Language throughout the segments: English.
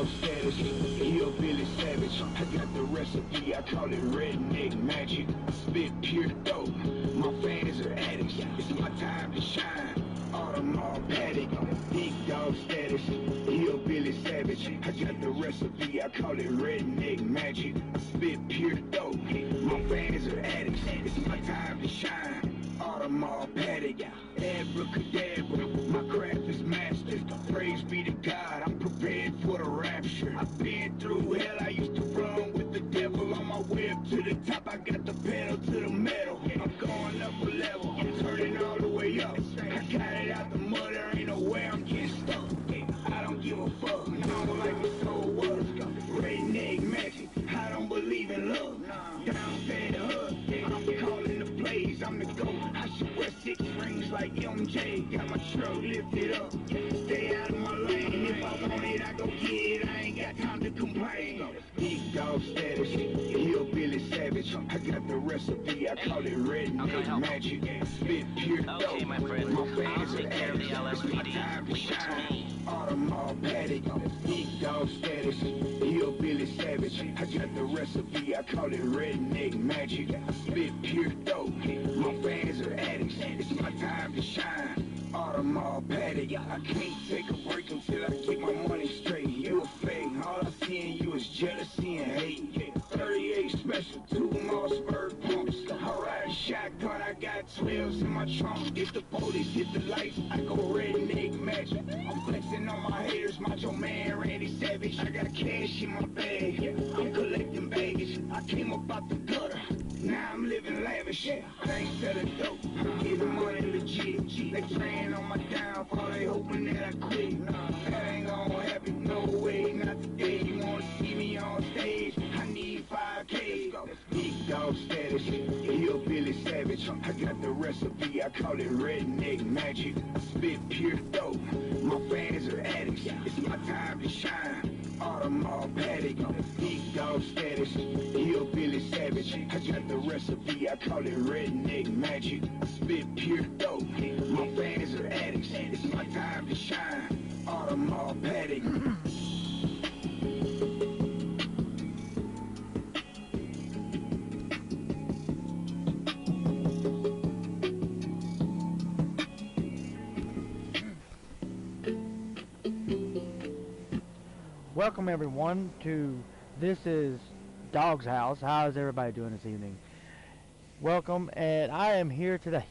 dog status, hillbilly savage. I got the recipe, I call it redneck magic. Spit pure dope, my fans are addicts. It's my time to shine. Audemars Paddock, big dog status, hillbilly savage. I got the recipe, I call it redneck magic. Spit pure dope, my fans are addicts. It's my time to shine. Audemars Paddock, abracadabra, my craft is mastered. Praise be to God, I'm prepared for the rapture. I've been through hell, I used to run with the devil. On my way up to the top, I got the pedal to the metal. I'm going up a level, I'm turning all the way up. I got it out the mud, there ain't no way I'm getting stuck. I don't give a fuck, I don't like it, so what? Redneck magic, I don't believe in love. Down bad hood, I'm calling the blaze, I'm the GOAT. I should wear 6 rings like MJ. Got my truck lifted up, stay out of my lane. If I want it, I go get it, I ain't got time to complain. Big dog status, hillbilly savage. I got the recipe, I call it redneck magic. Spit pure dope, okay, my friend, my fans I'll take are care of the addicts. It's my LSPD. time to Leave it to shine. me. Audemars Paddock, big dog status, hillbilly savage. I got the recipe, I call it redneck magic. Spit pure dope, my fans are addicts. It's my time to shine. Audemars Paddock, I can't take a break until I get my money straight. You a fake, all I see in you is jealousy and hate. 38 special, 2 Mossberg pumps. I ride a shotgun, I got 12s in my trunk. If the police hit the lights, I go redneck magic. I'm flexing on my haters, Macho Man Randy Savage. I got cash in my bag, I'm collecting baggage. I came up out the gutter, now I'm living lavish. I ain't selling dope, getting money legit. They praying on my downfall, they hoping that I quit. That ain't gonna happen, no way, not today. You wanna see me on stage, I need 5K. Big dog status, hillbilly savage. I got the recipe, I call it redneck magic. Spit pure dope, my fans are addicts. It's my time to shine. Audemars Paddock, big dog status, hillbilly savage. I got the recipe, I call it redneck magic. Spit pure dope, my fans are addicts. It's my time to shine. Audemars Paddock. Welcome everyone to this is Dog's House. How is everybody doing this evening? Welcome, and I am here today.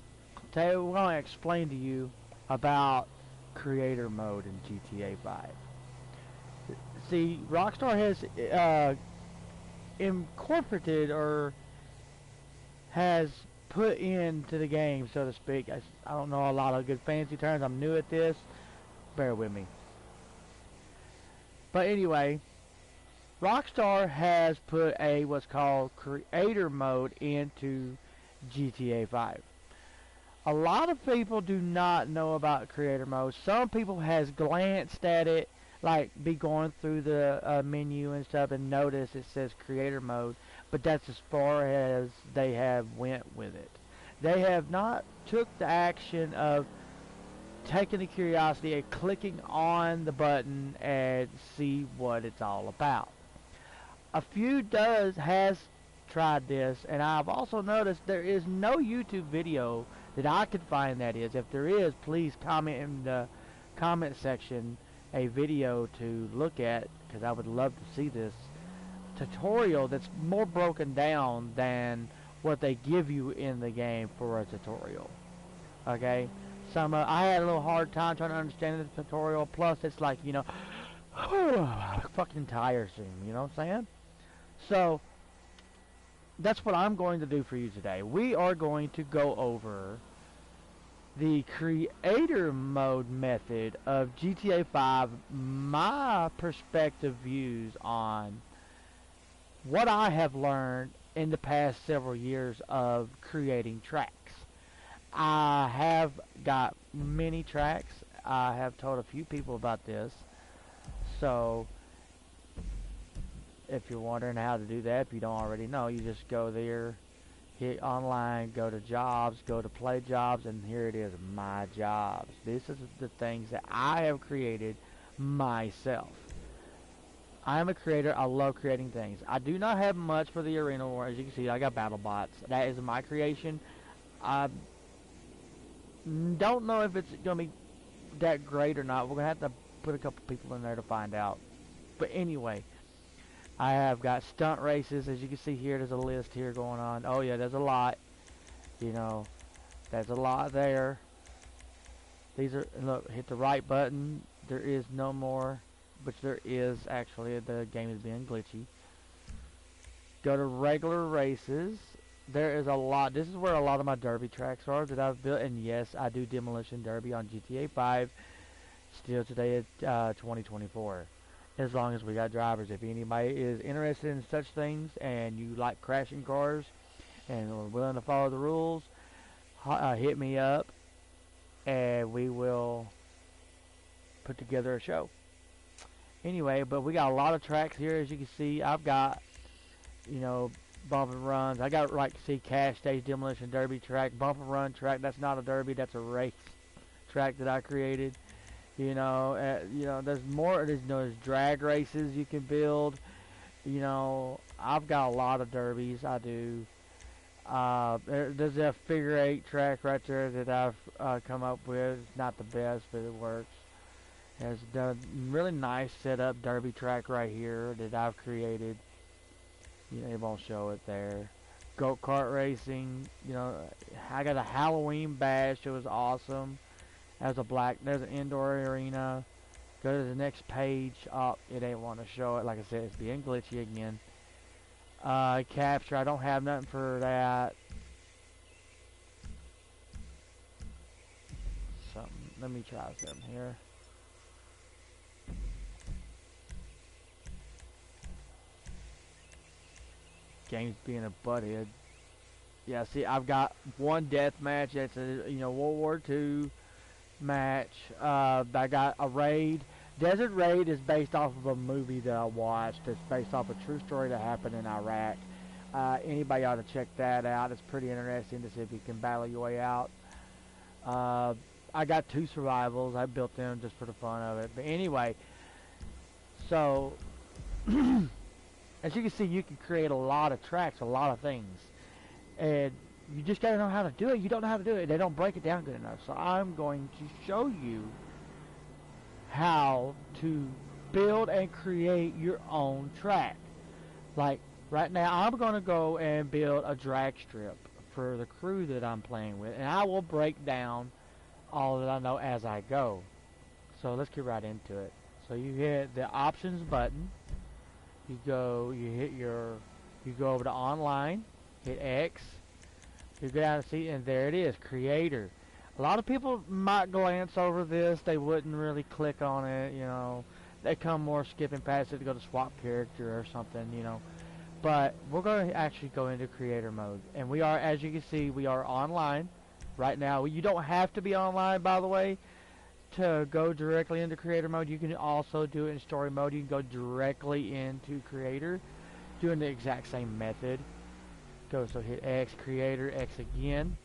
Today we're going to explain to you about creator mode in GTA 5. See, Rockstar has incorporated or has put into the game, so to speak. I don't know a lot of good fancy terms. I'm new at this. Bear with me. But anyway, Rockstar has put a what's called creator mode into GTA 5. A lot of people do not know about creator mode. Some people has glanced at it, like be going through the menu and stuff and notice it says creator mode, but that's as far as they have went with it. They have not took the action of taking the curiosity and clicking on the button and see what it's all about. A few has tried this, and I've also noticed there is no YouTube video that I could find that is. If there is, please comment in the comment section a video to look at, because I would love to see this tutorial that's more broken down than what they give you in the game for a tutorial. Okay? I had a little hard time trying to understand the tutorial, plus it's like, you know, fucking tiresome, you know what I'm saying? So, that's what I'm going to do for you today. We are going to go over the creator mode method of GTA 5, my perspective views on what I have learned in the past several years of creating tracks. I have got many tracks. I have told a few people about this. So, if you're wondering how to do that, if you don't already know, you just go there, hit online, go to jobs, go to play jobs, and here it is, my jobs. This is the things that I have created myself. I am a creator. I love creating things. I do not have much for the arena war. As you can see, I got battle bots. That is my creation. I don't know if it's gonna be that great or not. We're gonna have to put a couple people in there to find out. But anyway, I have got stunt races. As you can see here, there's a list here going on. Oh yeah, there's a lot. You know, there's a lot there. These are, look, hit the right button. There is no more, which there is actually. The game is being glitchy. Go to regular races. There is a lot. This is where a lot of my derby tracks are that I've built. And yes, I do Demolition Derby on GTA 5. Still today at 2024. As long as we got drivers. If anybody is interested in such things and you like crashing cars and are willing to follow the rules, hit me up and we will put together a show. Anyway, but we got a lot of tracks here. As you can see, I've got, you know, bump and runs. I got, like, see, Cash Stage Demolition Derby track, bump and run track. That's not a derby, that's a race track that I created. You know, there's more. There's drag races you can build. You know, I've got a lot of derbies. I do. There's a figure eight track right there that I've come up with. It's not the best, but it works. There's a really nice setup derby track right here that I've created. You know, it won't show it there. Go-kart racing. You know, I got a Halloween bash. It was awesome. There's an indoor arena. Go to the next page. Oh, it ain't want to show it. Like I said, it's being glitchy again. Capture, I don't have nothing for that. Let me try something here. Game's being a butthead. Yeah, see, I've got one death match. That's a, you know, World War II match. I got a raid. Desert Raid is based off of a movie that I watched. It's based off a true story that happened in Iraq. Anybody ought to check that out. It's pretty interesting to see if you can battle your way out. I got 2 survivals. I built them just for the fun of it. But anyway, so as you can see, you can create a lot of tracks, a lot of things. And you just gotta know how to do it. You don't know how to do it. They don't break it down good enough. So I'm going to show you how to build and create your own track. Like right now, I'm going to go and build a drag strip for the crew that I'm playing with. And I will break down all that I know as I go. So let's get right into it. So you hit the options button. You go over to online, hit X. You go down to see, and there it is, creator. A lot of people might glance over this. They wouldn't really click on it, you know. They come more skipping past it to go to swap character or something, you know. But we're going to actually go into creator mode. And we are, as you can see, we are online right now. You don't have to be online, by the way, to go directly into creator mode. You can also do it in story mode. You can go directly into creator, doing the exact same method. So hit X, creator, X again.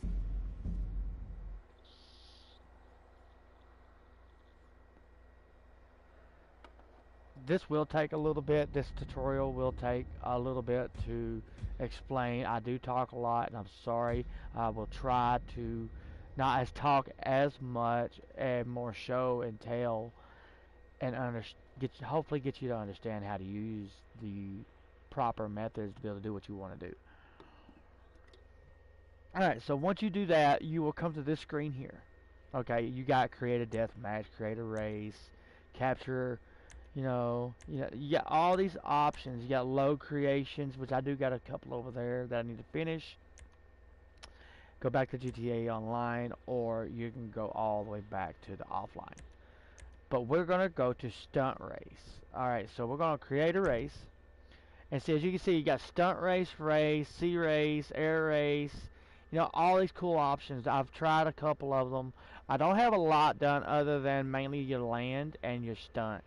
This will take a little bit. This tutorial will take a little bit to explain. I do talk a lot, and I'm sorry. I will try to not talk as much and more show and tell, and hopefully get you to understand how to use the proper methods to be able to do what you want to do. Alright, so once you do that, you will come to this screen here. Okay, you got create a death match, create a race, capture, you got all these options. You got load creations, which I do got a couple over there that I need to finish. Go back to GTA Online, or you can go all the way back to the offline. But we're going to go to stunt race. Alright, so we're going to create a race. And see, as you can see, you got stunt race, sea race, air race. You know, all these cool options. I've tried a couple of them. I don't have a lot done other than mainly your land and your stunt.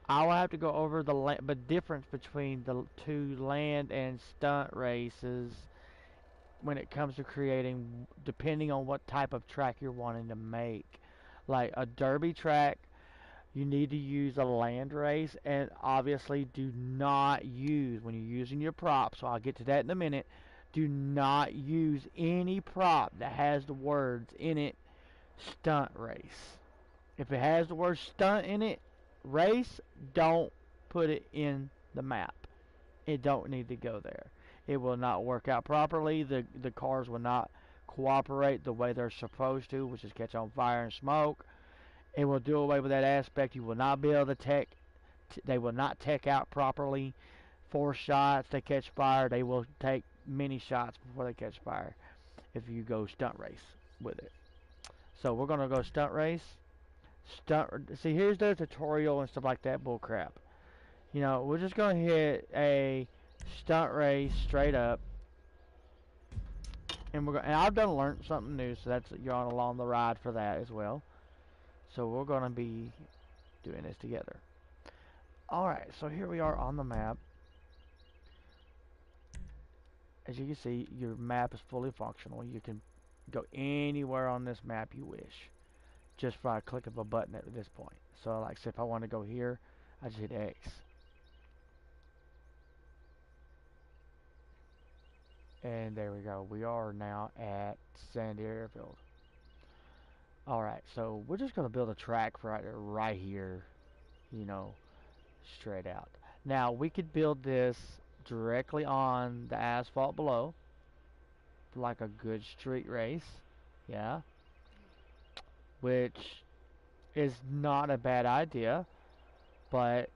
I will have to go over the difference between the 2 land and stunt races when it comes to creating, depending on what type of track you're wanting to make. Like a derby track, You need to use a land race, and obviously do not use, when you're using your prop, so I'll get to that in a minute, do not use any prop that has the words in it, stunt race. If it has the word stunt in it, race, don't put it in the map. It don't need to go there. It will not work out properly. The cars will not cooperate the way they're supposed to, which is catch on fire and smoke. It will do away with that aspect. You will not be able to tech. They will not tech out properly. 4 shots, they catch fire. They will take many shots before they catch fire if you go stunt race with it. So we're gonna go stunt race. See, here's the tutorial and stuff like that. Bull crap. You know, we're just gonna hit a stunt race straight up, and and I've done learned something new, so that's you're on along the ride for that as well. So we're gonna be doing this together. All right, so here we are on the map. As you can see, your map is fully functional. You can go anywhere on this map you wish, just by a click of a button at this point. So, like, say if I want to go here, I just hit X. And there we go. We are now at Sandy Airfield. Alright, so we're just going to build a track right here, you know, straight out. Now, we could build this directly on the asphalt below, like a good street race, yeah, which is not a bad idea, but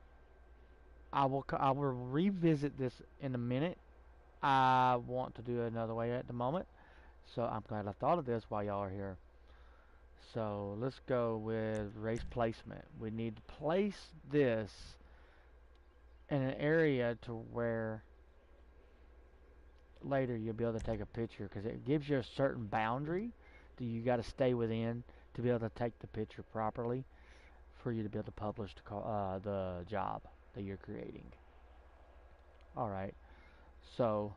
I will revisit this in a minute. I want to do it another way at the moment, so I'm glad I thought of this while y'all are here. So let's go with race placement. We need to place this in an area to where later you'll be able to take a picture, because it gives you a certain boundary that you got to stay within to be able to take the picture properly for you to be able to publish the job that you're creating. Alright, so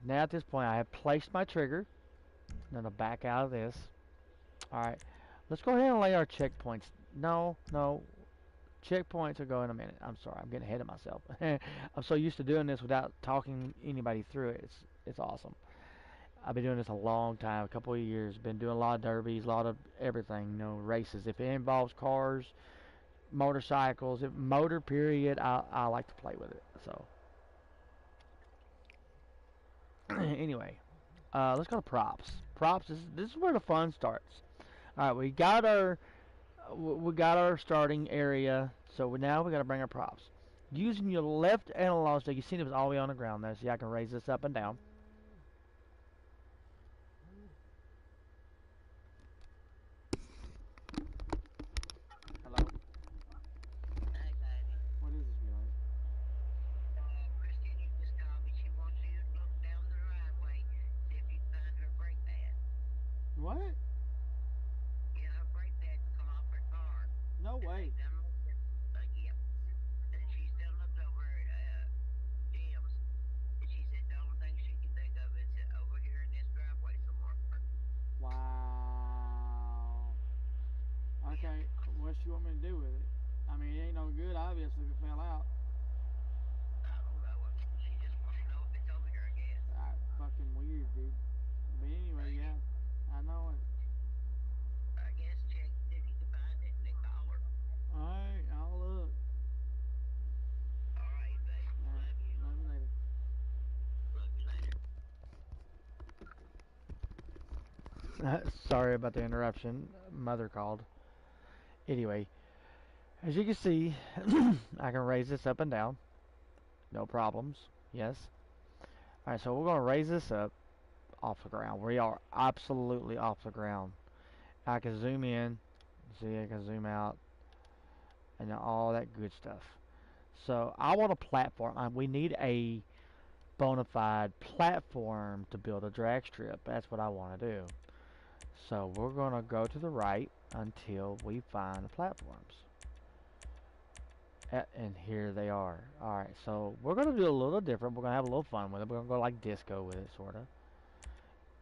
now at this point I have placed my trigger. I'm going to back out of this. Alright, let's go ahead and lay our checkpoints. No, checkpoints will go in a minute. I'm sorry, I'm getting ahead of myself. I'm so used to doing this without talking anybody through it. It's awesome. I've been doing this a long time, a couple of years. Been doing a lot of derbies, a lot of everything, you know, races. If it involves cars, motorcycles, motor period, I like to play with it. So anyway, let's go to props. Props. This is where the fun starts. All right, we got our starting area. So now we got to bring our props. Using your left analog stick, you see it was all the way on the ground there. See, I can raise this up and down. Hello. Hey, baby. What is this, Billy? Christine just called me. She wants you to look down the driveway, see if you can find her brake pad. What? Yeah, her brake pad can come off her car. No way. Yeah. And she's done looked over at Jim's, and she said the only thing she can think of is over here in this driveway somewhere. Wow. Okay, what you want me to do with it? I mean, it ain't no good, obviously, if it fell out. I don't know. She just wants to know if it's over here again. Fucking weird, dude. But anyway, yeah, I know it. I guess check if you can find it and then call her. Alright, I'll look. All right, babe. Love you. Love you later. Love you later. Sorry about the interruption. Mother called. Anyway, as you can see, I can raise this up and down. No problems. Yes. Alright, so we're going to raise this up off the ground. We are absolutely off the ground. I can zoom in. See, I can zoom out. And all that good stuff. So, I want a platform. We need a bona fide platform to build a drag strip. That's what I want to do. So, we're going to go to the right until we find the platforms. And here they are. Alright, so we're going to do a little different. We're going to have a little fun with it. We're going to go like disco with it, sort of.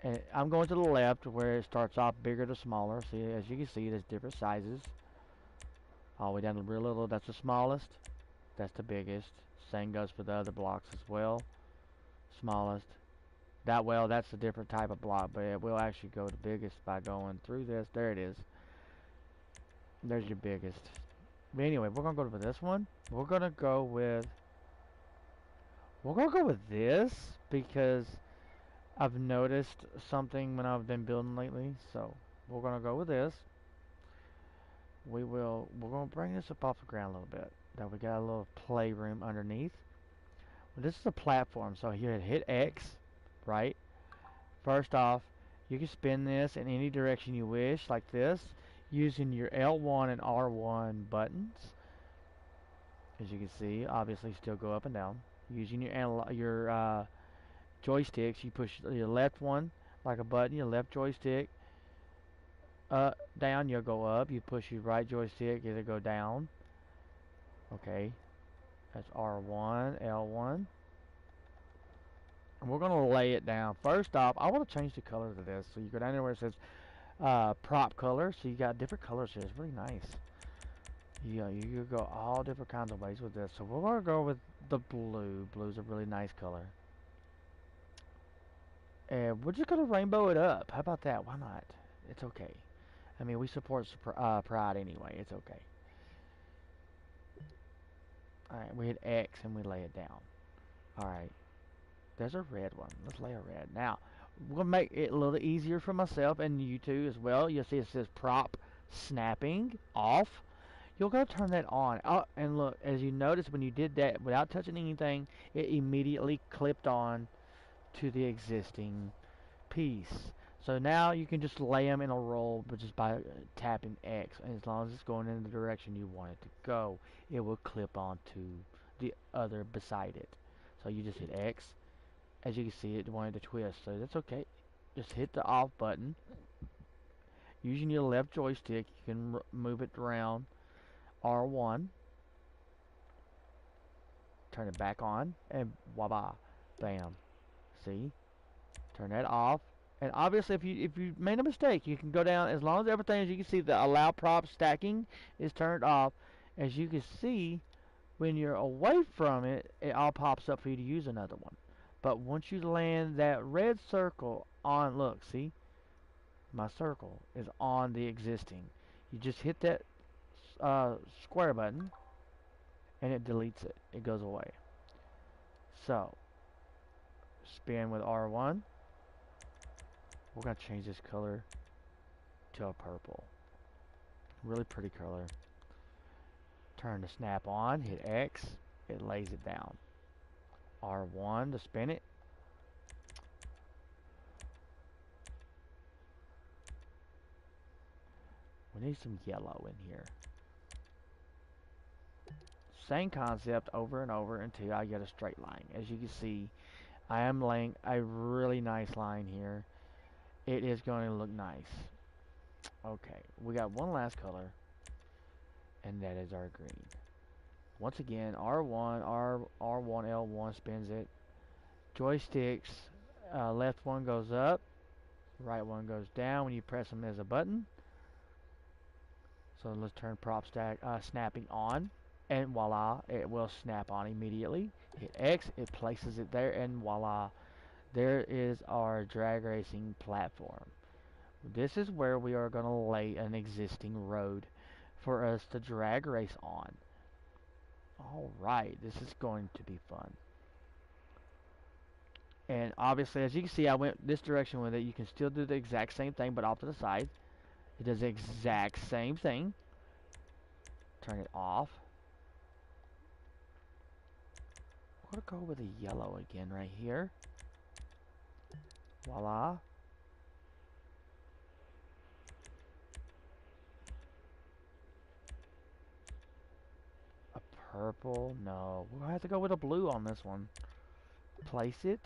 And I'm going to the left where it starts off bigger to smaller. See, as you can see, there's different sizes. All the way down to real little, that's the smallest. That's the biggest. Same goes for the other blocks as well. Smallest. That, well, that's a different type of block, but it will actually go to biggest by going through this. There it is. There's your biggest. But anyway, we're gonna go with this one. We're gonna go with this because I've noticed something when I've been building lately. So we're gonna go with this. We're gonna bring this up off the ground a little bit. Now we got a little playroom underneath. Well, this is a platform, so here hit X, right? First off, you can spin this in any direction you wish, like this, using your L1 and R1 buttons. As you can see, obviously still go up and down. Using your joysticks, you push your left one like a button, your left joystick down, you'll go up. You push your right joystick, it'll go down. Okay, that's R1, L1. And we're gonna lay it down. First off, I want to change the color to this. So you go down there where it says prop color. So you got different colors here. It's really nice. You go all different kinds of ways with this. So we're gonna go with the blue. Blue's a really nice color. And we're just gonna rainbow it up. How about that? Why not? It's okay. I mean, we support Pride anyway. It's okay. Alright, we hit X and we lay it down. Alright. There's a red one. Let's lay a red. Now, we're going to make it a little easier for myself and you too as well. You'll see it says prop snapping off. You're going to turn that on. Oh, and look, as you notice when you did that without touching anything, it immediately clipped on to the existing piece. So now you can just lay them in a roll but just by tapping X. And as long as it's going in the direction you want it to go, it will clip onto the other beside it. So you just hit X. As you can see, it wanted to twist, so that's okay. Just hit the off button. Using your left joystick, you can move it around. R1. Turn it back on, and voila, bam. See? Turn that off. And obviously, if you made a mistake, you can go down. As long as everything, as you can see, the allow prop stacking is turned off. As you can see, when you're away from it, it all pops up for you to use another one. But once you land that red circle on, look, see? My circle is on the existing. You just hit that square button, and it deletes it. It goes away. So, spin with R1. We're going to change this color to a purple. Really pretty color. Turn the snap on, hit X, it lays it down. R1 to spin it. We need some yellow in here. Same concept over and over until I get a straight line. As you can see, I am laying a really nice line here. It is going to look nice. Okay, we got one last color, and that is our green. Once again, R1, R1, L1 spins it. Joysticks, left one goes up, right one goes down when you press them as a button. So let's turn prop snapping on, and voila, it will snap on immediately. Hit X, it places it there, and voila, there is our drag racing platform. This is where we are going to lay an existing road for us to drag race on. Alright, this is going to be fun. And obviously, as you can see, I went this direction with it. You can still do the exact same thing, but off to the side. It does the exact same thing. Turn it off. We're going to go with a yellow again right here. Voila. A purple? No. We're going to have to go with a blue on this one. Place it.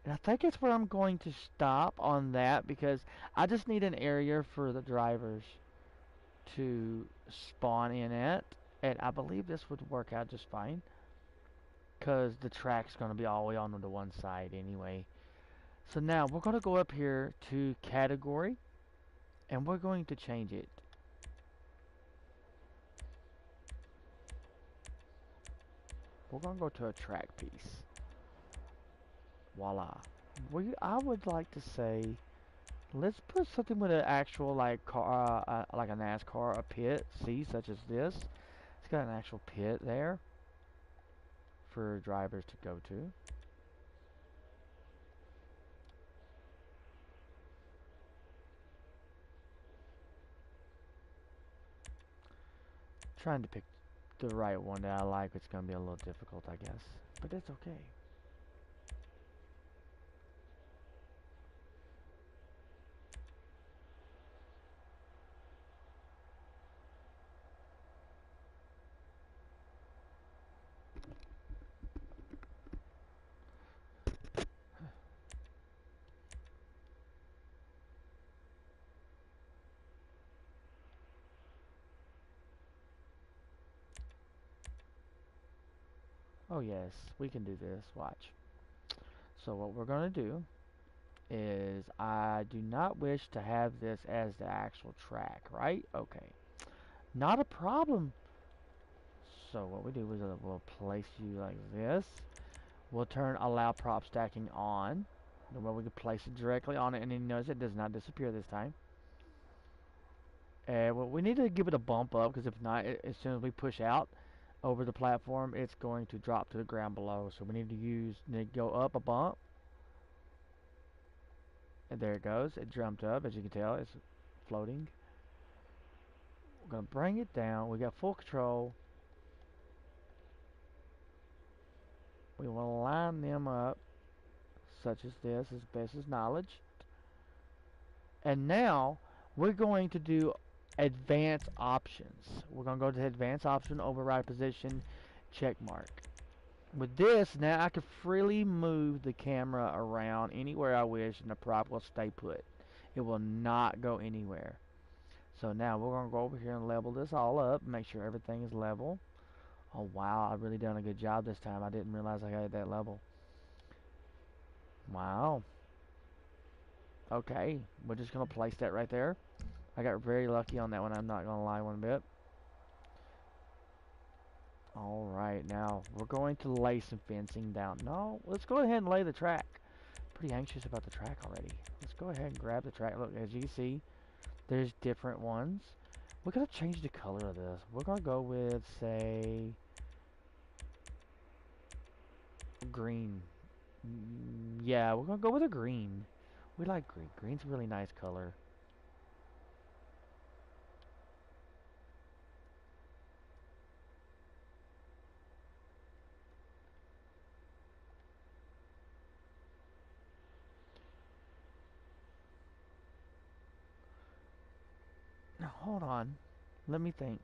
And I think it's where I'm going to stop on that because I just need an area for the drivers to spawn in at. And I believe this would work out just fine. Because the track's going to be all the way on the one side anyway. So now we're going to go up here to category. And we're going to change it We're gonna go to a track piece. Voila. I would like to say, let's put something with an actual like car, like a NASCAR, a pit. See, such as this. It's got an actual pit there for drivers to go to. Trying to pick the right one that I like. It's gonna be a little difficult, I guess, but it's okay. Oh yes, we can do this. Watch. So what we're gonna do is I do not wish to have this as the actual track, right? Okay. Not a problem. So what we do is we'll place you like this. We'll turn allow prop stacking on. The way we can place it directly on it, and then notice it does not disappear this time. And well, we need to give it a bump up, because if not, as soon as we push out over the platform, it's going to drop to the ground below. So we need to go up a bump. And there it goes. It jumped up, as you can tell. It's floating. We're going to bring it down. We got full control. We will line them up, such as this, as best as knowledge. And now, we're going to do advanced options. We're going to go to the advanced option, override position, check mark. With this, now I can freely move the camera around anywhere I wish, and the prop will stay put. It will not go anywhere. So now we're going to go over here and level this all up, make sure everything is level. Oh wow, I've really done a good job this time. I didn't realize I had that level. Wow. Okay, we're just going to place that right there. I got very lucky on that one, I'm not going to lie one bit. Alright, now we're going to lay some fencing down. No, let's go ahead and lay the track. Pretty anxious about the track already. Let's go ahead and grab the track. Look, as you see, there's different ones. We're going to change the color of this. We're going to go with, say, green. Yeah, we're going to go with a green. We like green. Green's a really nice color. Now, hold on. Let me think.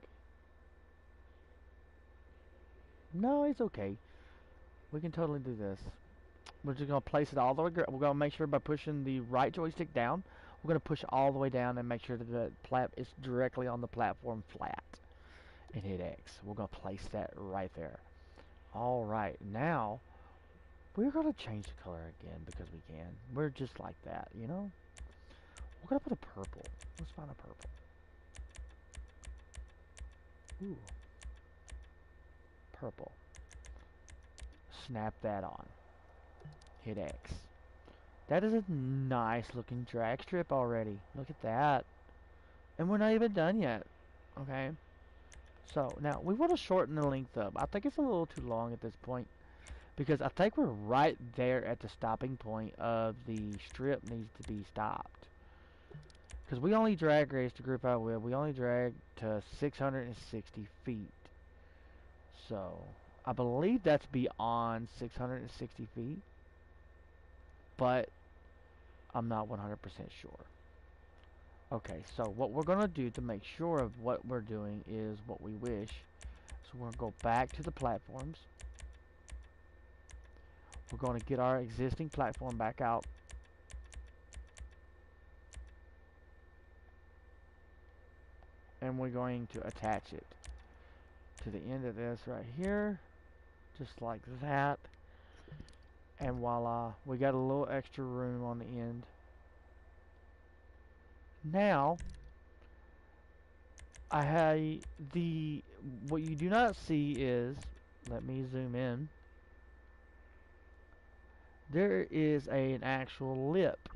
No, it's okay. We can totally do this. We're just going to place it all the way. We're going to make sure by pushing the right joystick down, we're going to push all the way down and make sure that the plat is directly on the platform flat. And hit X. We're going to place that right there. Alright, now we're going to change the color again because we can. We're just like that, you know? We're going to put a purple. Let's find a purple. Ooh. Purple. Snap that on. Hit X. That is a nice looking drag strip already. Look at that. And we're not even done yet. Okay. So now we want to shorten the length up. I think it's a little too long at this point, because I think we're right there at the stopping point of the strip needs to be stopped. Because we only drag race to Group I Will. We only drag to 660 feet. So I believe that's beyond 660 feet, but I'm not 100% sure. Okay, so what we're going to do to make sure of what we're doing is what we wish. So we're going to go back to the platforms. We're going to get our existing platform back out. And we're going to attach it to the end of this right here. Just like that. And voila, we got a little extra room on the end. Now, what you do not see is let me zoom in. There is an actual lip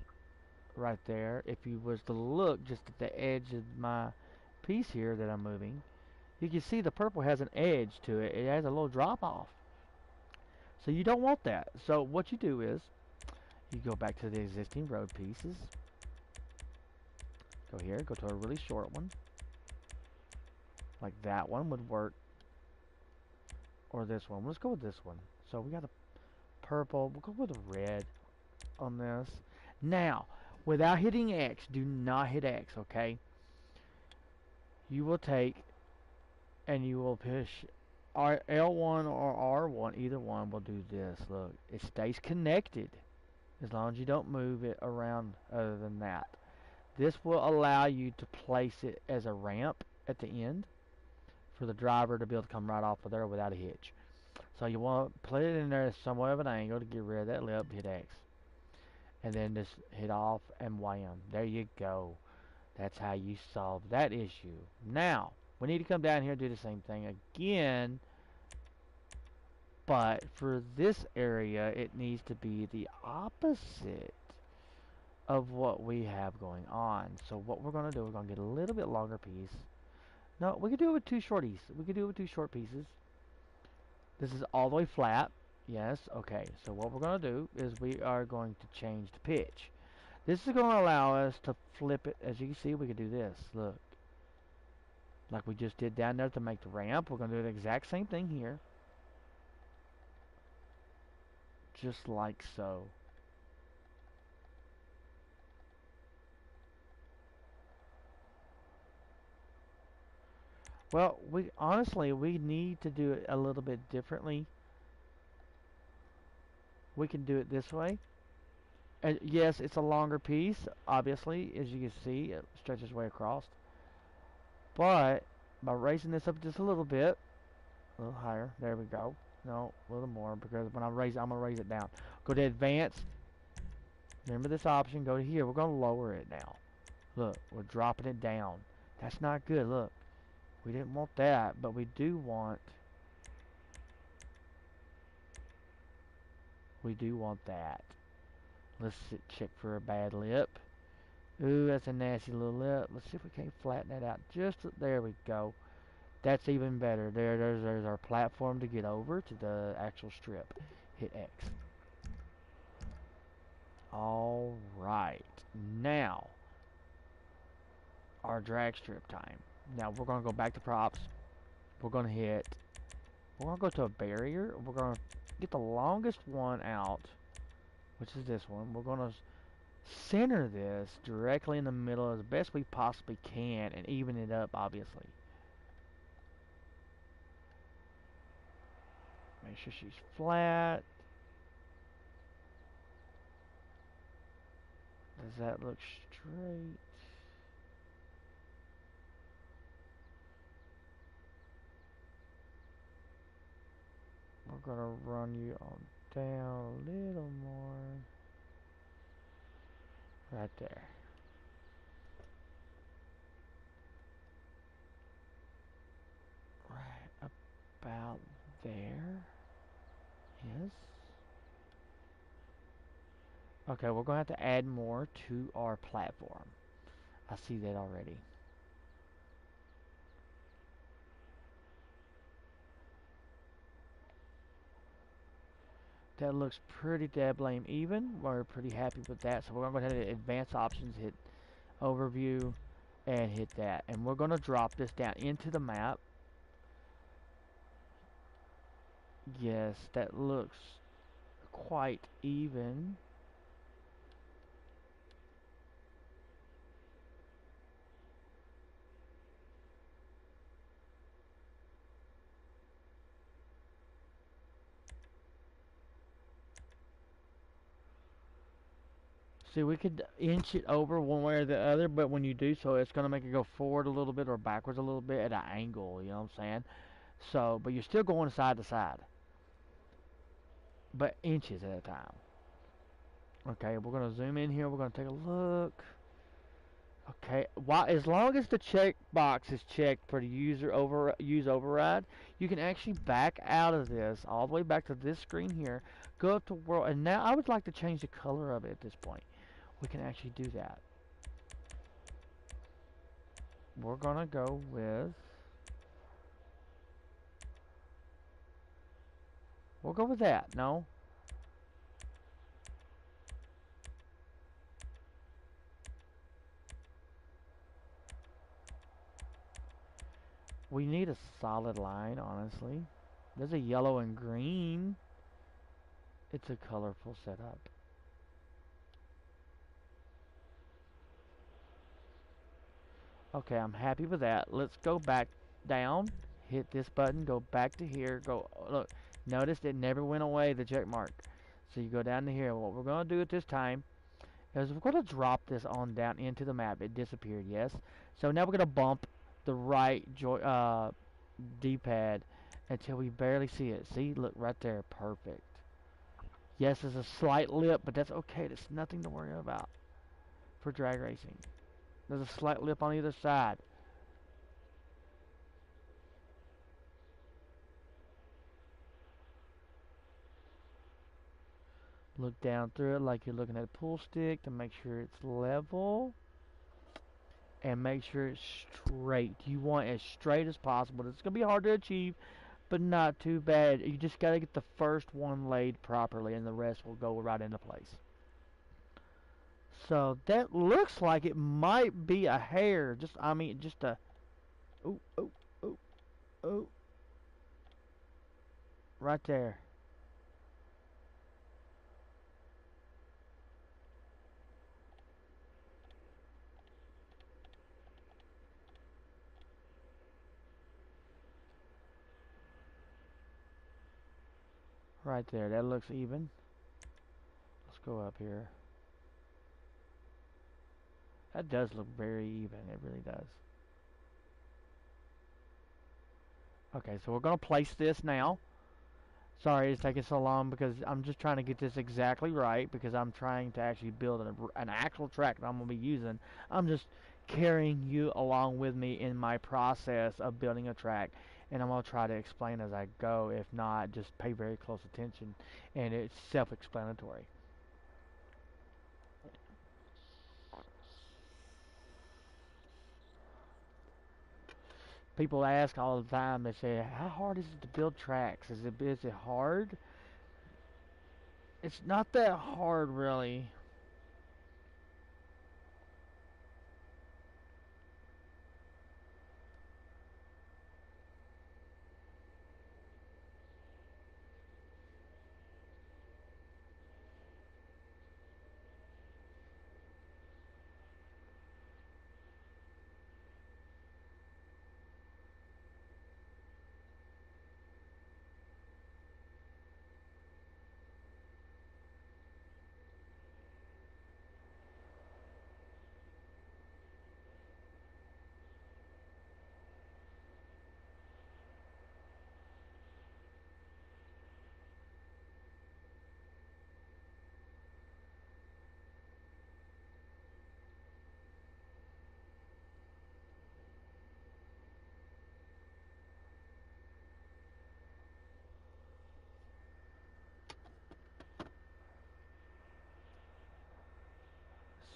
right there. If you was to look just at the edge of my piece here that I'm moving, you can see the purple has an edge to it. It has a little drop off. So you don't want that. So what you do is you go back to the existing road pieces. Go here, go to a really short one. Like that one would work. Or this one. Let's go with this one. So we got a purple. We'll go with a red on this. Now, without hitting X, do not hit X, okay? You will take and you will push L1 or R1. Either one will do this. Look, it stays connected as long as you don't move it around other than that. This will allow you to place it as a ramp at the end for the driver to be able to come right off of there without a hitch. So you want to put it in there somewhat of an angle to get rid of that lip, hit X. And then just hit off and wham. There you go. That's how you solve that issue. Now, we need to come down here and do the same thing again. But for this area, it needs to be the opposite of what we have going on. So what we're going to do, we're going to get a little bit longer piece. No, we could do it with two shorties. We could do it with two short pieces. This is all the way flat. Yes, okay. So what we're going to do is we are going to change the pitch. This is going to allow us to flip it. As you can see, we can do this. Look. Like we just did down there to make the ramp. We're going to do the exact same thing here. Just like so. Well, we honestly, we need to do it a little bit differently. We can do it this way. And yes, it's a longer piece, obviously, as you can see, it stretches way across. But by raising this up just a little bit, a little higher, there we go. No, a little more, because when I raise it, I'm going to raise it down. Go to advanced. Remember this option, go to here. We're going to lower it now. Look, we're dropping it down. That's not good, look. We didn't want that, but we do want that. Let's check for a bad lip. Ooh, that's a nasty little lip. Let's see if we can't flatten that out. Just there we go. That's even better. There's our platform to get over to the actual strip. Hit X. All right. Now, our drag strip time. Now we're going to go back to props. We're going to go to a barrier. We're going to get the longest one out, which is this one. We're going to center this directly in the middle as best we possibly can and even it up, obviously. Make sure she's flat. Does that look straight? We're gonna run you on down a little more. Right there. Right about there. Yes. Okay, we're going to have to add more to our platform. I see that already. That looks pretty blame even. We're pretty happy with that. So we're going to go ahead and advanced options, hit overview, and hit that. And we're going to drop this down into the map. Yes, that looks quite even. See, we could inch it over one way or the other, but when you do so, it's going to make it go forward a little bit or backwards a little bit at an angle, you know what I'm saying? So, but you're still going side to side, but inches at a time. Okay, we're going to zoom in here. We're going to take a look. Okay, why? As long as the check box is checked for the use override, you can actually back out of this all the way back to this screen here. Go up to world, and now I would like to change the color of it at this point. We can actually do that. We're gonna go with. We'll go with that. No. We need a solid line, honestly. There's a yellow and green. It's a colorful setup. Okay, I'm happy with that. Let's go back down, hit this button, go back to here, go, look, notice it never went away, the check mark. So you go down to here. What we're going to do at this time is we're going to drop this on down into the map. It disappeared, yes. So now we're going to bump the right D-pad until we barely see it. See, look right there, perfect. Yes, there's a slight lip, but that's okay. There's nothing to worry about for drag racing. There's a slight lip on either side. Look down through it like you're looking at a pool stick to make sure it's level. And make sure it's straight. You want as straight as possible. It's going to be hard to achieve, but not too bad. You just got to get the first one laid properly, and the rest will go right into place. So that looks like it might be a hair. Just a... Oh, oh, oh, oh. Right there. Right there. That looks even. Let's go up here. That does look very even. It really does. Okay, so we're going to place this now. Sorry it's taking so long because I'm just trying to get this exactly right because I'm trying to actually build an actual track that I'm going to be using. I'm just carrying you along with me in my process of building a track, and I'm going to try to explain as I go. If not, just pay very close attention, and it's self-explanatory. People ask all the time, they say, how hard is it to build tracks? Is it hard? It's not that hard, really.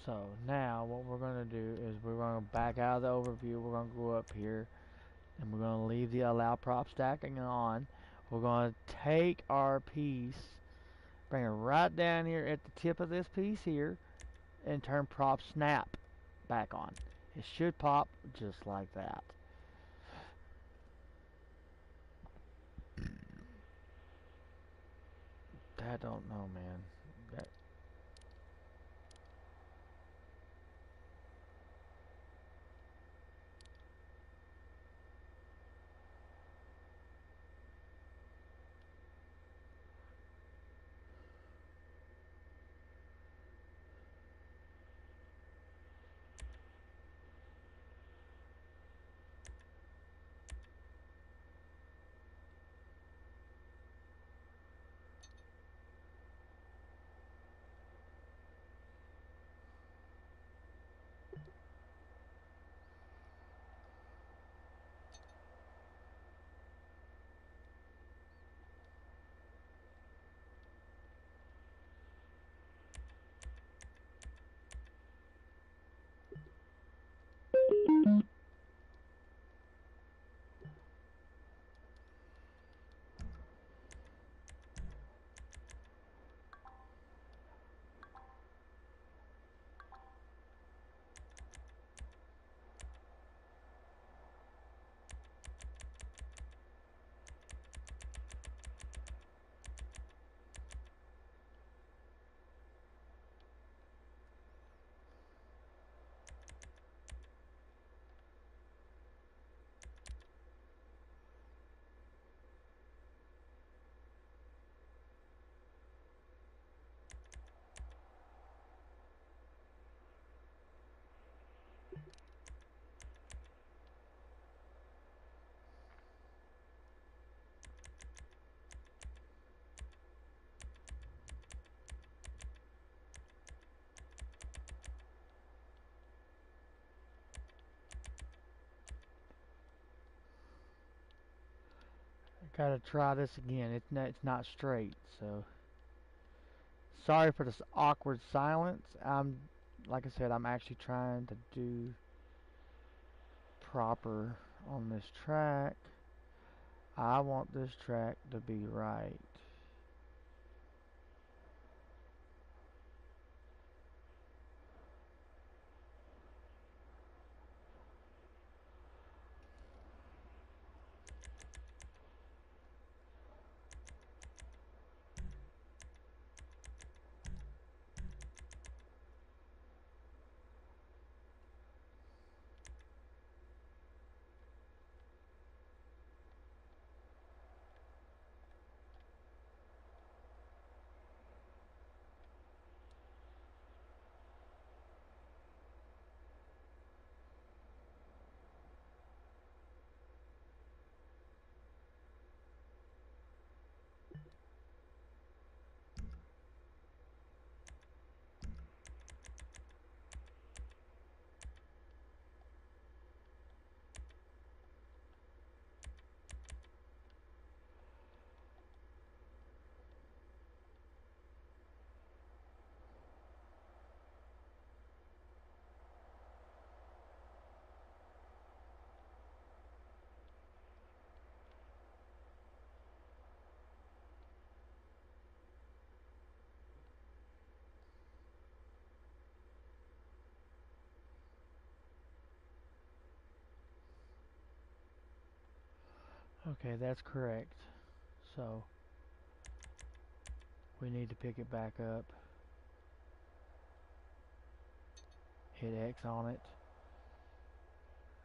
So now what we're going to do is we're going to back out of the overview. We're going to go up here and we're going to leave the allow prop stacking on. We're going to take our piece, bring it right down here at the tip of this piece here, and turn prop snap back on. It should pop just like that. I don't know, man. That Gotta try this again. It's not straight, so sorry for this awkward silence. Like I said, I'm actually trying to do proper on this track. I want this track to be right. Okay, that's correct. So we need to pick it back up. Hit X on it.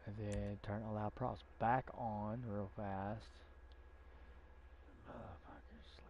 And then turn allow props back on real fast. Motherfucker slid.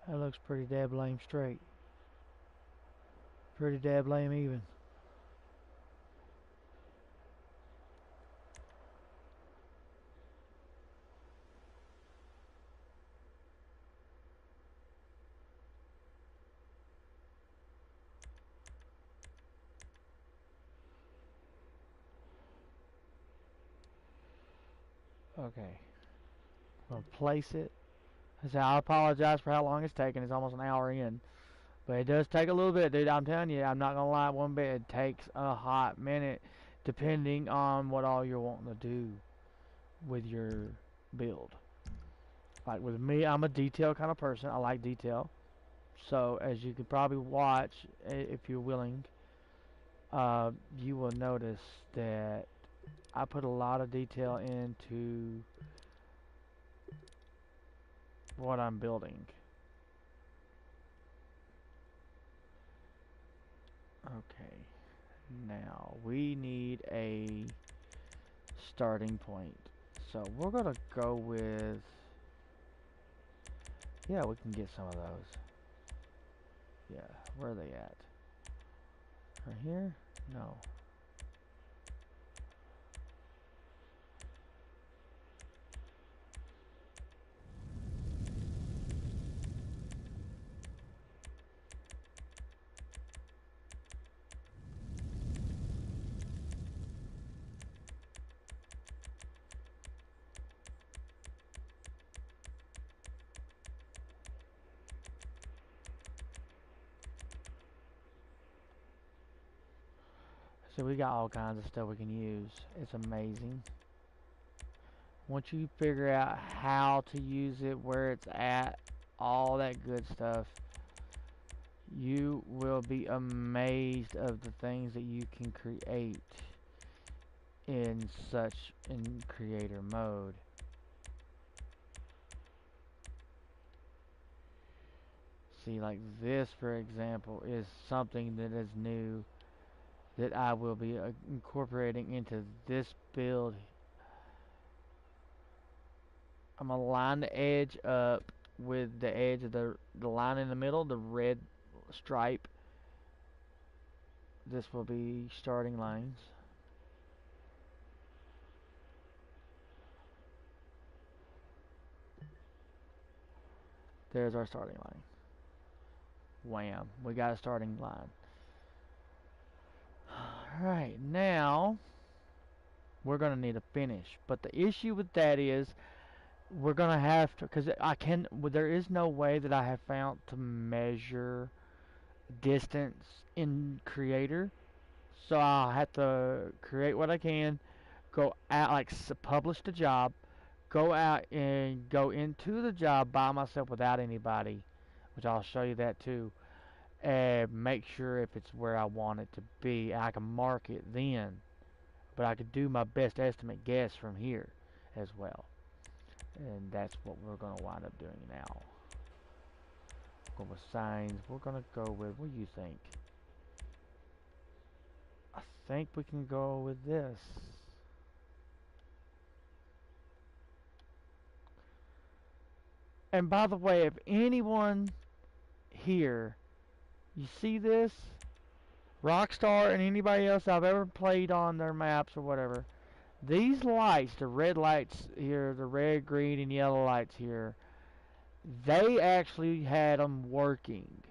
That looks pretty dab lame straight. Pretty dab lame even. Okay. I'm gonna place it. I apologize for how long it's taken. It's almost an hour in. But it does take a little bit, dude. I'm telling you, I'm not gonna lie one bit. It takes a hot minute depending on what all you're wanting to do with your build. Like with me, I'm a detail kind of person. I like detail. So as you could probably watch, if you're willing, you will notice that I put a lot of detail into what I'm building. Okay, now we need a starting point. So we're gonna go with, yeah, we can get some of those. Yeah, where are they at? Right here? No. see, we got all kinds of stuff we can use. It's amazing. Once you figure out how to use it, where it's at, all that good stuff, you will be amazed of the things that you can create in creator mode. See, like this, for example, is something that is new that I will be incorporating into this build. I'm gonna line the edge up with the edge of the line in the middle, the red stripe. This will be starting lines. There's our starting line. Wham, we got a starting line. Alright, now we're gonna need a finish. But the issue with that is we're gonna have to, because there is no way that I have found to measure distance in Creator. So I'll have to create what I can, go out, like publish the job, go out and go into the job by myself without anybody, which I'll show you that too, and make sure if it's where I want it to be. I can mark it then, but I could do my best estimate guess from here as well. And that's what we're going to wind up doing now. Go with signs. We're going to go with, what do you think? I think we can go with this. And by the way, if anyone here, you see this? Rockstar and anybody else I've ever played on their maps or whatever, these lights, the red lights here, the red, green, and yellow lights here, they actually had them working.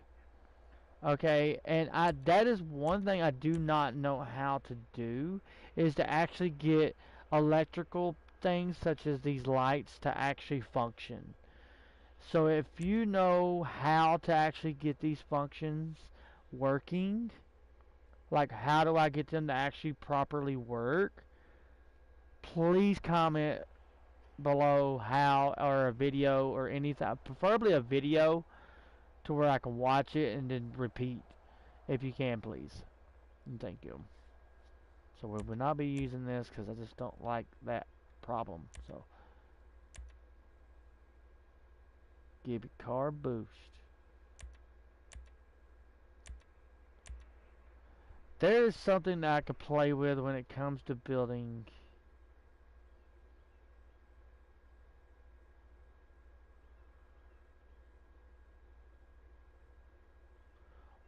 Okay, and that is one thing I do not know how to do, is to actually get electrical things such as these lights to actually function. So if you know how to actually get these functions working, like how do I get them to actually properly work, please comment below how, or a video or anything, preferably a video to where I can watch it and then repeat if you can, please, and thank you. So we will not be using this because I just don't like that problem. So give it car boost. There is something that I could play with when it comes to building.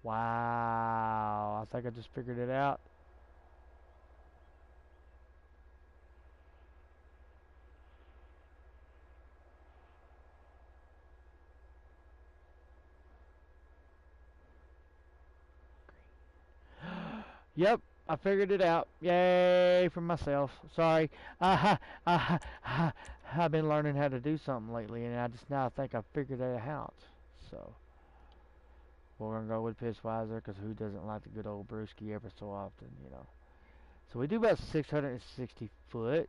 Wow, I think I just figured it out. Yep, I figured it out. Yay for myself. Sorry. I've been learning how to do something lately, and I just now think I figured it out. So we're gonna go with Pissweiser, because who doesn't like the good old brewski ever so often, you know? So we do about 660 foot.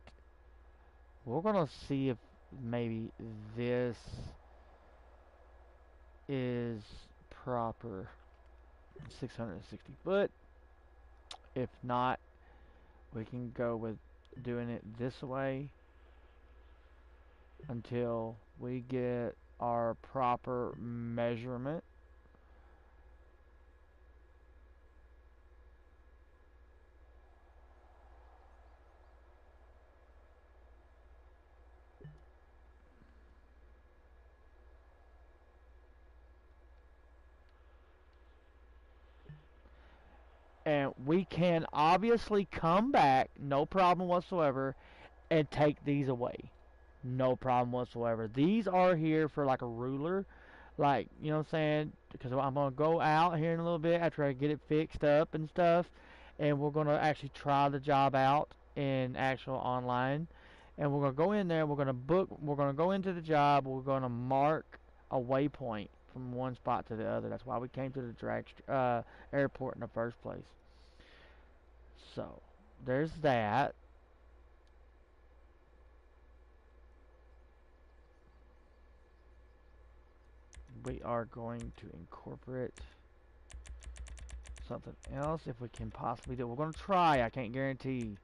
We're gonna see if maybe this is proper. 660 foot. If not, we can go with doing it this way until we get our proper measurement. And we can obviously come back, no problem whatsoever, and take these away. No problem whatsoever. These are here for like a ruler. Like, you know what I'm saying? Because I'm going to go out here in a little bit after I get it fixed up and stuff. And we're going to actually try the job out in actual online. And we're going to go in there, we're going to go into the job, we're going to mark a waypoint from one spot to the other. That's why we came to the airport in the first place. So, there's that. We are going to incorporate something else if we can possibly do it. We're going to try. I can't guarantee.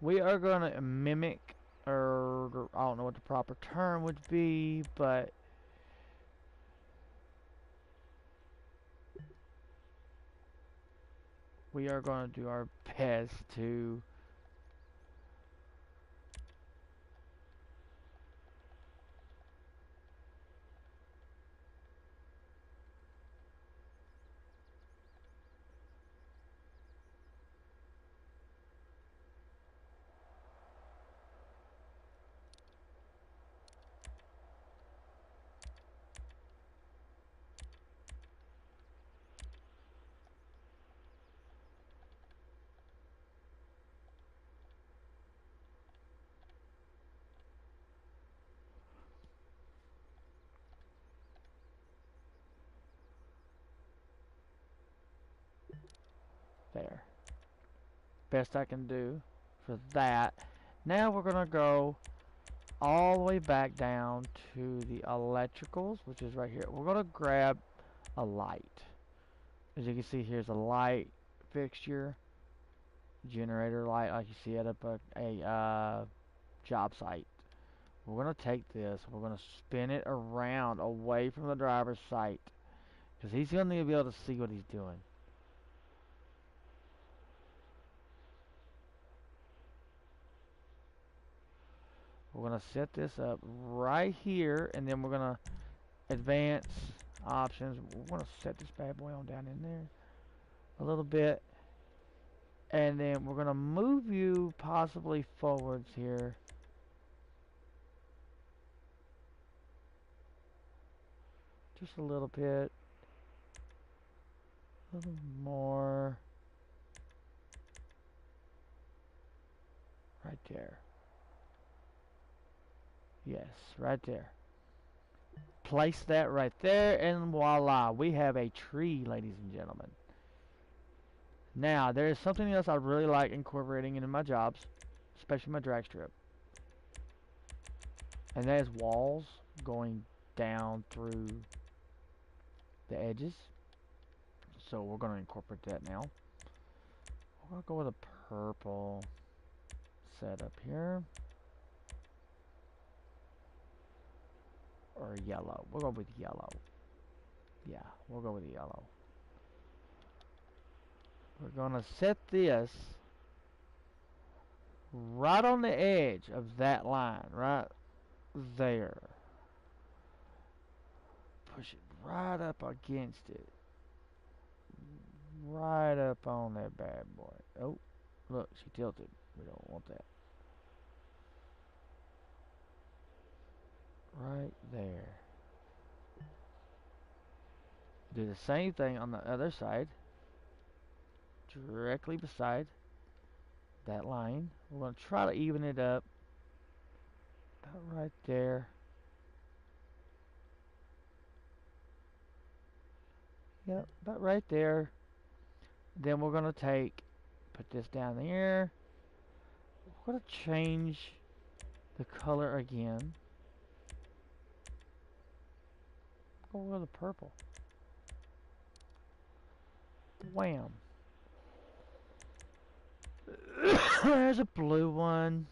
We are going to mimic, or I don't know what the proper term would be, but we are going to do our best to there. Best I can do for that. Now we're going to go all the way back down to the electricals, which is right here. We're going to grab a light. As you can see, here's a light fixture, generator light, like you see at a job site. We're going to take this, we're going to spin it around away from the driver's sight, because he's going to be able to see what he's doing. We're going to set this up right here, and then we're going to advance options. We're going to set this bad boy on down in there a little bit, and then we're going to move you possibly forwards here. Just a little bit. A little more. Right there. Yes, right there. Place that right there, and voila, we have a tree, ladies and gentlemen. Now, there is something else I really like incorporating into my jobs, especially my drag strip. And that is walls going down through the edges. So we're going to incorporate that now. We're going to go with a purple setup here. Or yellow. We'll go with yellow. Yeah, we'll go with yellow. We're going to set this right on the edge of that line, right there. Push it right up against it. Right up on that bad boy. Oh, look, she tilted. We don't want that. Right there. Do the same thing on the other side. Directly beside that line. We're going to try to even it up. About right there. Yep, about right there. Then we're going to put this down here. We're going to change the color again. Go with the purple. Wham. There's a blue one.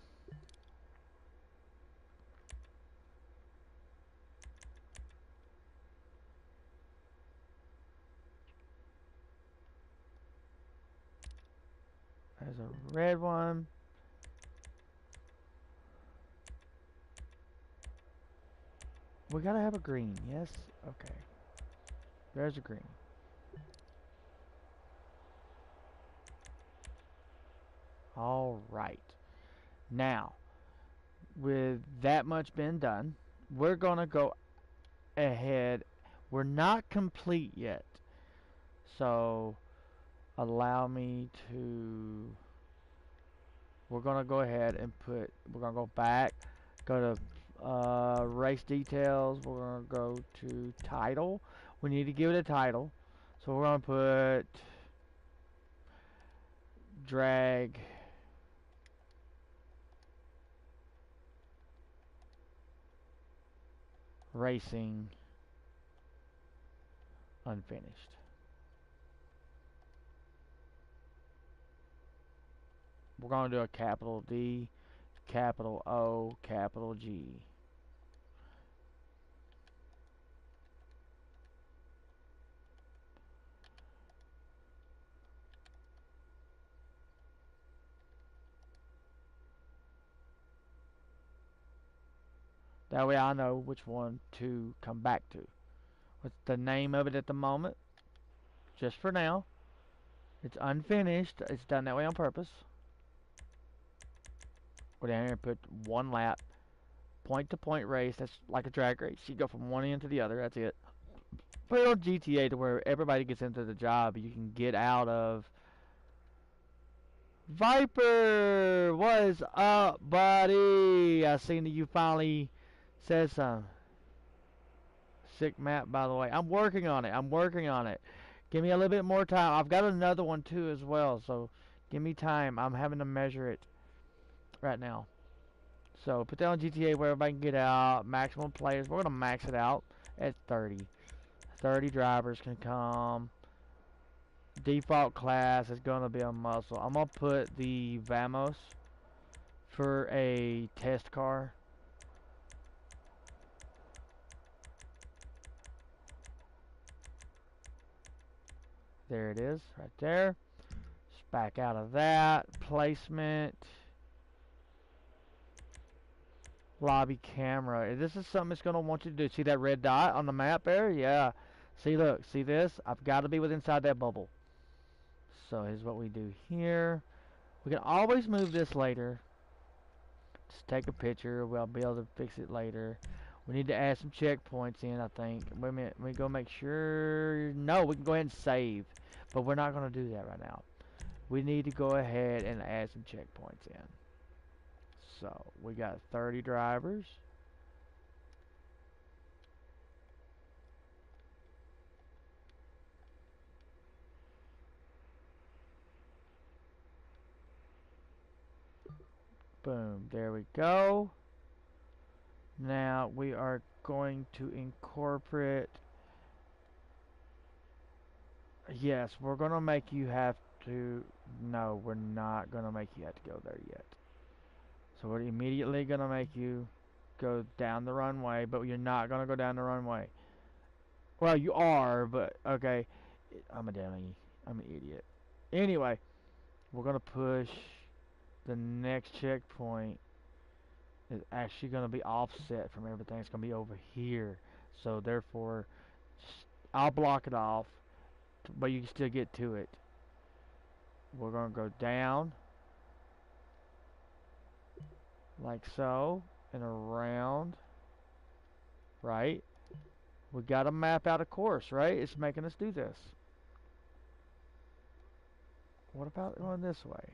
There's a red one. We gotta have a green. Yes. Okay. There's a green. All right. Now, with that much been done, we're gonna go ahead. We're not complete yet. So, allow me to, we're gonna go ahead and we're gonna go back, go to race details, we're gonna go to title. We need to give it a title. So we're gonna put drag racing unfinished. We're going to do a capital D, capital O, capital G. That way I know which one to come back to. What's the name of it at the moment? Just for now. It's unfinished. It's done that way on purpose. Go down here and put 1 lap. Point to point race. That's like a drag race. You go from one end to the other. That's it. Put it on GTA to where everybody gets into the job. You can get out of. Viper, what is up, buddy? I seen that you finally said something. Sick map, by the way. I'm working on it. I'm working on it. Give me a little bit more time. I've got another one too as well. So give me time. I'm having to measure it right now. So put that on GTA where everybody can get out. Maximum players. We're gonna max it out at 30. 30 drivers can come. Default class is gonna be a muscle. I'm gonna put the Vamos for a test car. There it is, right there. Just back out of that. Placement. Lobby camera. This is something it's going to want you to do. See that red dot on the map there? Yeah. See, look. See this? I've got to be within inside that bubble. So here's what we do here. We can always move this later. Just take a picture. We'll be able to fix it later. We need to add some checkpoints in, I think. Wait a minute. Let me go make sure. No, we can go ahead and save. But we're not going to do that right now. We need to go ahead and add some checkpoints in. So, we got 30 drivers. Boom, there we go. Now, we are going to incorporate. Yes, we're going to make you have to. No, we're not going to make you have to go there yet. So we're immediately going to make you go down the runway, but you're not going to go down the runway. Well, you are, but okay. I'm a dummy. I'm an idiot. Anyway, we're going to push the next checkpoint. Is actually going to be offset from everything. It's going to be over here. So therefore, I'll block it off, but you can still get to it. We're going to go down. Like so, and around, right? We got to map out a course, right? It's making us do this. What about going this way?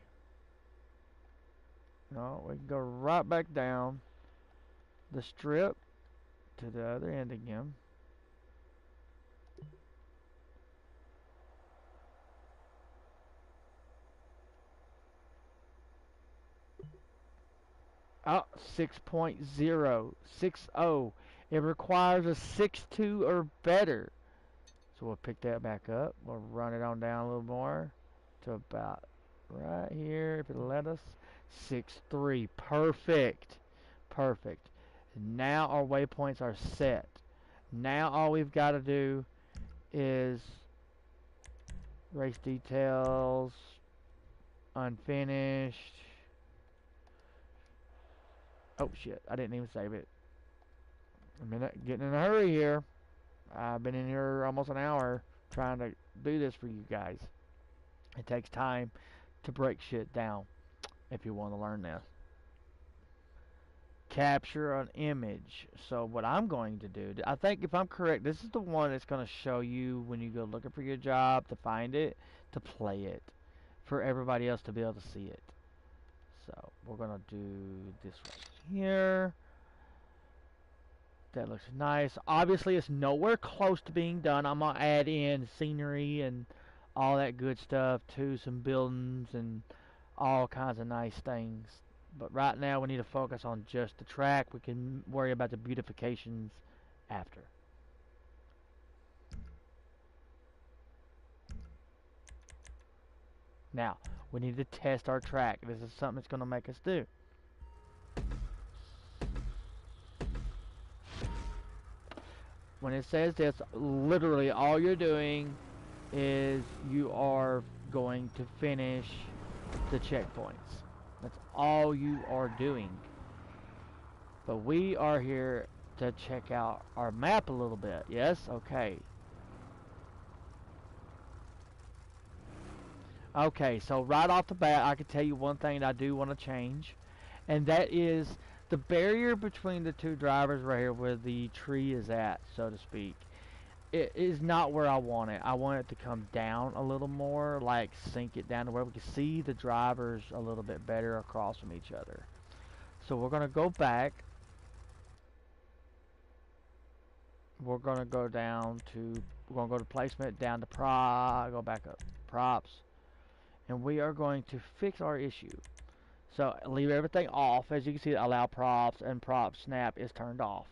No, we can go right back down the strip to the other end again. Oh, 6.0, 6.0. It requires a 6.2 or better. So we'll pick that back up. We'll run it on down a little more to about right here, if it'll let us. 6.3. Perfect. Perfect. Now our waypoints are set. Now all we've got to do is race details, unfinished. Oh shit, I didn't even save it. getting in a hurry here. I've been in here almost an hour trying to do this for you guys. It takes time to break shit down if you want to learn this. Capture an image. So what I'm going to do, I think if I'm correct, this is the one that's going to show you when you go looking for your job to find it, to play it, for everybody else to be able to see it. So we're going to do this right here. That looks nice. Obviously, it's nowhere close to being done. I'm going to add in scenery and all that good stuff too, some buildings and all kinds of nice things. But right now, we need to focus on just the track. We can worry about the beautifications after. Now, we need to test our track. This is something that's going to make us do. When it says this, literally all you're doing is you are going to finish the checkpoints. That's all you are doing. But we are here to check out our map a little bit. Yes? Okay. Okay, so right off the bat, I can tell you one thing that I do want to change. And that is the barrier between the two drivers right here where the tree is at, so to speak. It is not where I want it. I want it to come down a little more, like sink it down to where we can see the drivers a little bit better across from each other. So we're going to go back. We're going to go down to, we're going to go to placement, down to go back up, props. And we are going to fix our issue. So leave everything off. As you can see, allow props and prop snap is turned off.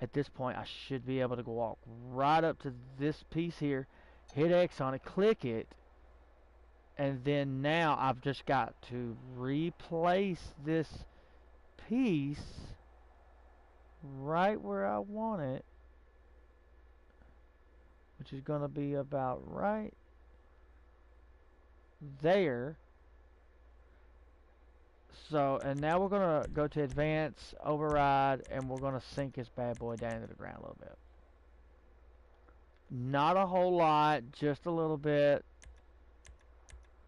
At this point, I should be able to go walk right up to this piece here, hit X on it, click it, and then now I've just got to replace this piece right where I want it, which is going to be about right there. So, and now we're going to go to advance, override, and we're going to sink this bad boy down into the ground a little bit. Not a whole lot, just a little bit,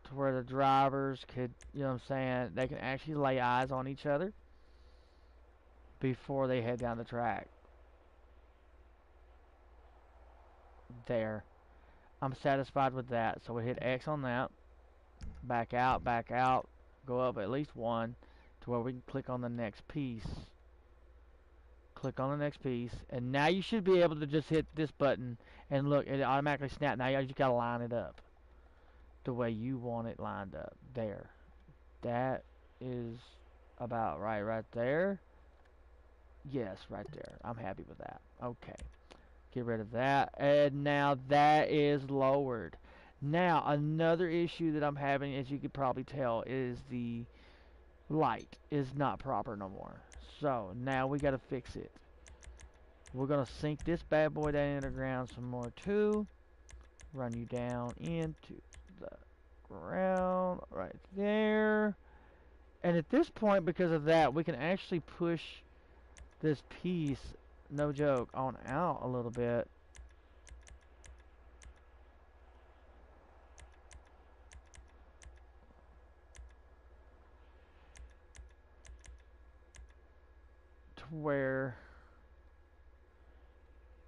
to where the drivers could, you know what I'm saying, they can actually lay eyes on each other before they head down the track. There. I'm satisfied with that. So we hit X on that. Back out, go up at least one to where we can click on the next piece. Click on the next piece, and now you should be able to just hit this button and look, it automatically snaps. Now you just gotta line it up the way you want it lined up. There. That is about right there. Yes, right there. I'm happy with that. Okay. Get rid of that. And now that is lowered. Now, another issue that I'm having, as you could probably tell, is the light is not proper no more. So, now we got to fix it. We're going to sink this bad boy down into the ground some more too. Run you down into the ground right there. And at this point, because of that, we can actually push this piece, no joke, on out a little bit. Where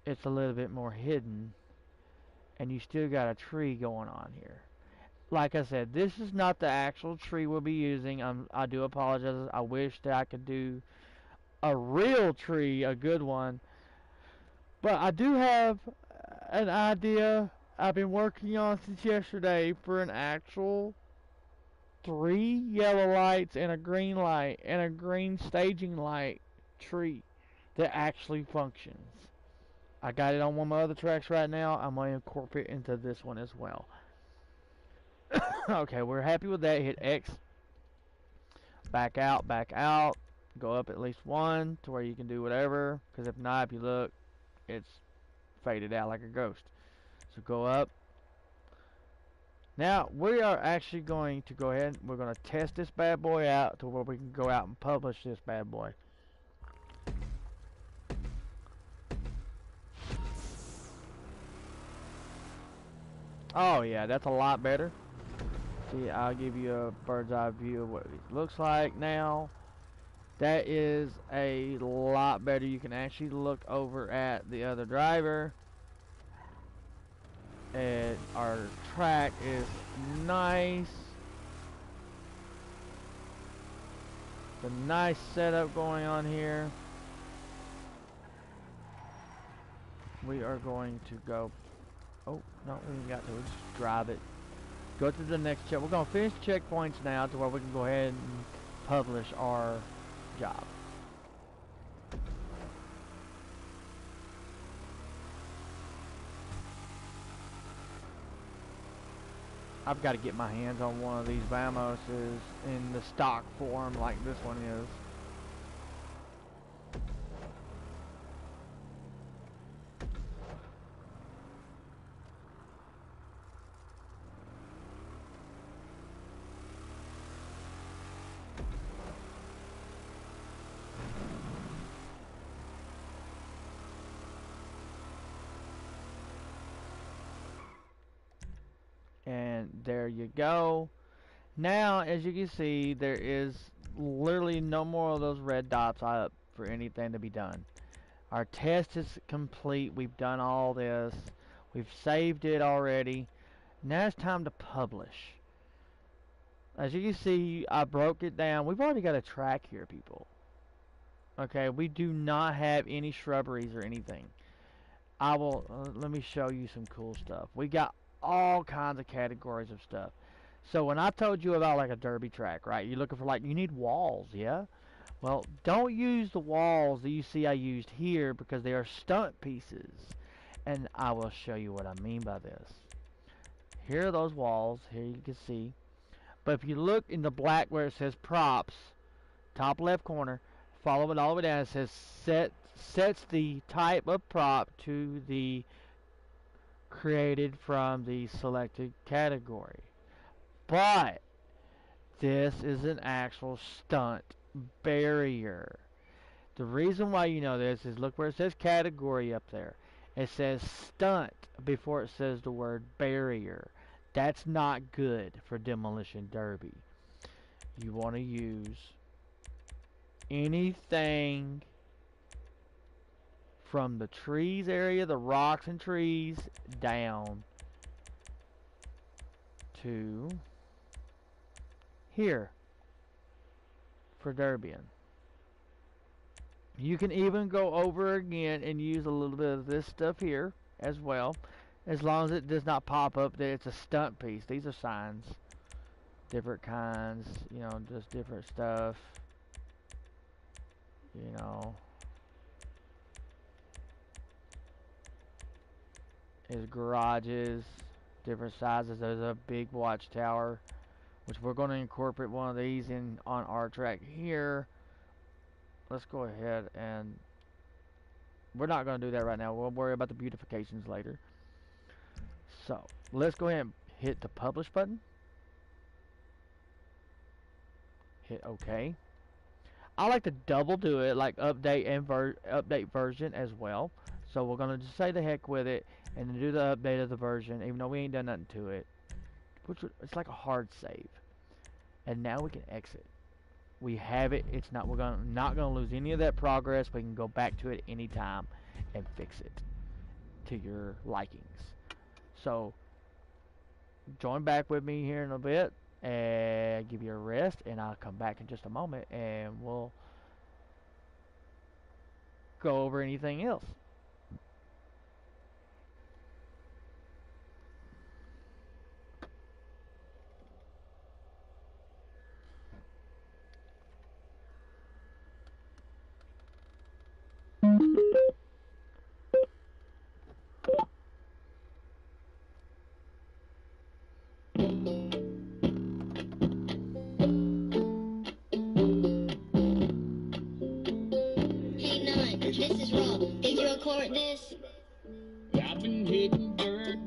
it's a little bit more hidden and you still got a tree going on here. Like I said, this is not the actual tree we'll be using. I do apologize. I wish that I could do a real tree, a good one, but I do have an idea I've been working on since yesterday for an actual 3 yellow lights and a green light and a green staging light tree that actually functions. I got it on one of my other tracks right now. I'm going to incorporate it into this one as well. Okay, we're happy with that. Hit X. Back out. Go up at least one to where you can do whatever. Because if not, if you look, it's faded out like a ghost. So go up. Now, we are actually going to go ahead. We're going to test this bad boy out to where we can go out and publish this bad boy. Oh yeah, that's a lot better. See, I'll give you a bird's eye view of what it looks like now. That is a lot better. You can actually look over at the other driver. And our track is nice. It's a nice setup going on here. We are going to go. Oh, no, we ain't got to. We just drive it. Go to the next check. We're going to finish checkpoints now to where we can go ahead and publish our job. I've got to get my hands on one of these Vamoses in the stock form like this one is. And there you go. Now, as you can see, there is literally no more of those red dots up for anything to be done. Our test is complete. We've done all this. We've saved it already. Now it's time to publish. As you can see, I broke it down. We've already got a track here, people. Okay, we do not have any shrubberies or anything. I will, let me show you some cool stuff. We got all kinds of categories of stuff. So when I told you about like a derby track, right? You're looking for like, you need walls, yeah? Well, don't use the walls that you see I used here because they are stunt pieces. And I will show you what I mean by this. Here are those walls. Here you can see. But if you look in the black where it says props, top left corner, follow it all the way down. It says sets the type of prop to the created from the selected category. But this is an actual stunt barrier. The reason why you know this is look where it says category up there. It says stunt before it says the word barrier. That's not good for Demolition Derby. You want to use anything from the trees area, the rocks and trees, down to here for Derbian. You can even go over again and use a little bit of this stuff here as well, as long as it does not pop up that it's a stunt piece. These are signs, different kinds, you know, just different stuff, you know. Is garages, different sizes. There's a big watchtower, which we're going to incorporate one of these in on our track here. Let's go ahead and we're not going to do that right now. We'll worry about the beautifications later. So let's go ahead and hit the publish button. Hit OK. I like to double do it, like update and update version as well. So we're going to just say the heck with it and then do the update of the version, even though we ain't done nothing to it. Which it's like a hard save. And now we can exit. We have it. It's not. We're not gonna lose any of that progress. We can go back to it anytime and fix it to your likings. So join back with me here in a bit and give you a rest, and I'll come back in just a moment and we'll go over anything else. Hey, Nine, this is Rob. Did you record this? I've been hitting dirt